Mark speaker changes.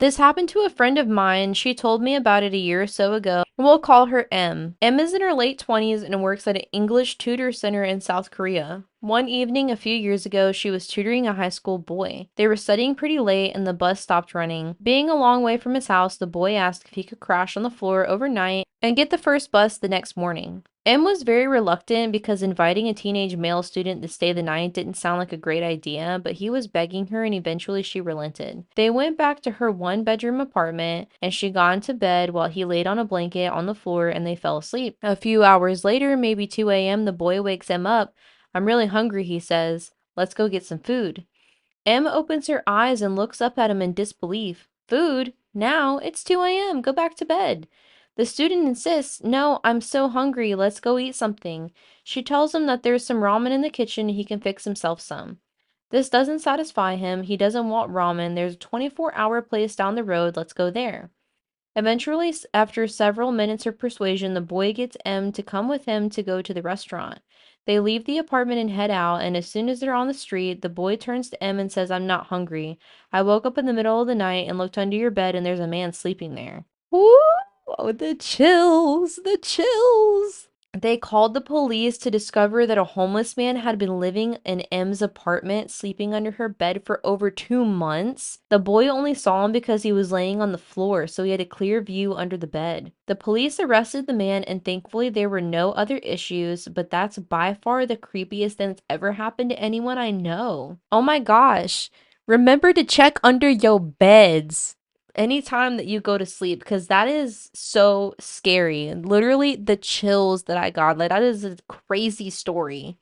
Speaker 1: This happened to a friend of mine. She told me about it a year or so ago. We'll call her M. M is in her late 20s and works at an English tutor center in South Korea. One evening a few years ago, she was tutoring a high school boy. They were studying pretty late and the bus stopped running. Being a long way from his house, the boy asked if he could crash on the floor overnight and get the first bus the next morning. M was very reluctant because inviting a teenage male student to stay the night didn't sound like a great idea, but he was begging her and eventually she relented. They went back to her one-bedroom apartment and she got into bed while he laid on a blanket on the floor and they fell asleep. A few hours later, maybe 2 a.m., the boy wakes M up. "I'm really hungry," he says. "Let's go get some food." M opens her eyes and looks up at him in disbelief. "Food? Now? It's 2 a.m. Go back to bed." The student insists, "No, I'm so hungry. Let's go eat something." She tells him that there's some ramen in the kitchen and he can fix himself some. This doesn't satisfy him. He doesn't want ramen. There's a 24-hour place down the road. Let's go there. Eventually, after several minutes of persuasion, the boy gets M to come with him to go to the restaurant. They leave the apartment and head out, and as soon as they're on the street, the boy turns to M and says, "I'm not hungry. I woke up in the middle of the night and looked under your bed and there's a man sleeping there." Woo! Oh, the chills, the chills. They called the police to discover that a homeless man had been living in M's apartment, sleeping under her bed for over 2 months. The boy only saw him because he was laying on the floor, so he had a clear view under the bed. The police arrested the man, and thankfully there were no other issues, but that's by far the creepiest thing that's ever happened to anyone I know. Oh my gosh. Remember to check under your beds anytime that you go to sleep because that is so scary. Literally the chills that I got. Like that is a crazy story.